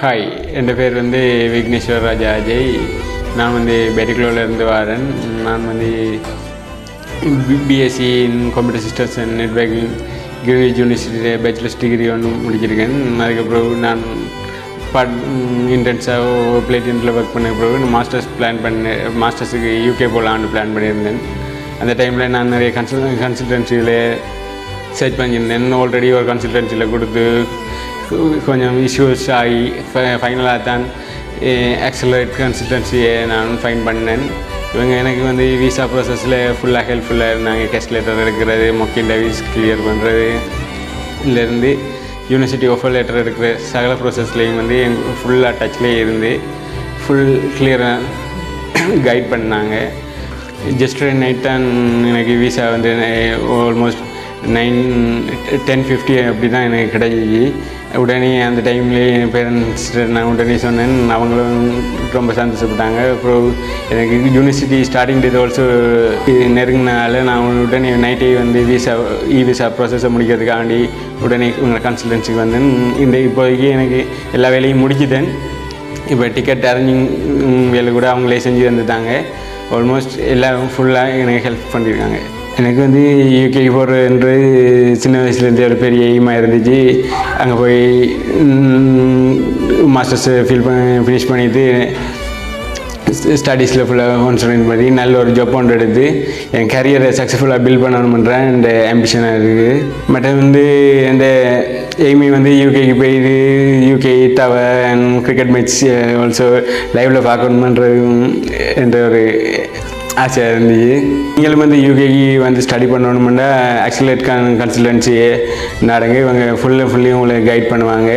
Hi, என் பேர் விக்னேஸ்வர் ராஜா அஜய். நான் பெரிக்குலோவிலேருந்து வரேன். நான் BSc in computer systems and networking Greenwich யூனிவர்சிட்டியில் பேச்சுலர்ஸ் டிகிரி ஒன்று முடிச்சிருக்கேன். அதுக்கப்புறம் நான் இன்டென்ஸாக பிளேட்டினில் ஒர்க் பண்ண பிறகு மாஸ்டர்ஸுக்கு யூகே போகலான்னு பிளான் பண்ணியிருந்தேன். அந்த டைமில் நான் நிறைய கன்சல்டன்சியில் சர்ச் பண்ணியிருந்தேன். ஆல்ரெடி ஒரு கன்சல்டன்சியில் கொடுத்து கொஞ்சம் இஷ்யூஸ் ஆகி ஃபைனலாக தான் ஆக்சலரேட் கன்சல்டன்சியை நான் ஃபைன் பண்ணேன். இவங்க எனக்கு விசா ப்ராசஸில் ஃபுல்லாக ஹெல்ப்ஃபுல்லாக இருந்தாங்க. டெஸ்ட் லெட்டர் எடுக்கிறது, மொக்க இன்டர்வியூஸ் கிளியர் பண்ணுறது, இதிலேருந்து யூனிவர்சிட்டி ஆஃபர் லெட்டர் எடுக்கிற சகல ப்ராசஸ்லேயும் எங்கள் ஃபுல்லாக டச்லேயே இருந்து ஃபுல் கிளியராக கைட் பண்ணாங்க. ஜஸ்ட் நைட் தான் எனக்கு விசா ஆல்மோஸ்ட் 10:50 அப்படி தான் எனக்கு கிடைச்சி. உடனே அந்த டைம்லேயே என் பேரண்ட்ஸ் நான் உடனே சொன்னேன். அவங்களும் ரொம்ப சந்தோஷப்பட்டாங்க. அப்புறம் எனக்கு யூனிவர்சிட்டி ஸ்டார்டிங் டேட் ஆல்சோ நெருங்கினால நான் உடனே நைட்டே விசா ப்ராசஸை முடிக்கிறதுக்காண்டி உடனே உங்களை கன்சல்டன்சிக்கு வந்தேன். இப்போதைக்கு எனக்கு எல்லா வேலையும் முடிச்சுட்டேன். இப்போ டிக்கெட் அரேஞ்சிங் வேலை கூட அவங்களே செஞ்சு வந்துட்டாங்க. ஆல்மோஸ்ட் எல்லாம் ஃபுல்லாக எனக்கு ஹெல்ப் பண்ணியிருக்காங்க. எனக்கு யூகேக்கு போகிறது சின்ன வயசுலேருந்தே ஒரு பெரிய எய்மாக இருந்துச்சு. அங்கே போய் மாஸ்டர்ஸ் ஃபினிஷ் பண்ணிவிட்டு ஸ்டடீஸில் ஃபுல்லாக கான்சன்ட்ரேட் பண்ணி நல்ல ஒரு ஜாப் ஒன்று எடுத்து என் கரியரை சக்ஸஸ்ஃபுல்லாக பில்ட் பண்ணணுன்ற இந்த ஆம்பிஷனாக இருக்குது. பட் இந்த எய்மி யூகேக்கு போயிட்டு UK tower and cricket match also லைவில் பார்க்கணுமன்றது என்ற ஒரு ஆசையாக இருந்துச்சு. நீங்களும் யூகேக்கு ஸ்டடி பண்ணணுமெண்டா ஆக்சலரேட் கன்சல்டன்சி நாடுங்க. இவங்க ஃபுல்லி உங்களை கைட் பண்ணுவாங்க.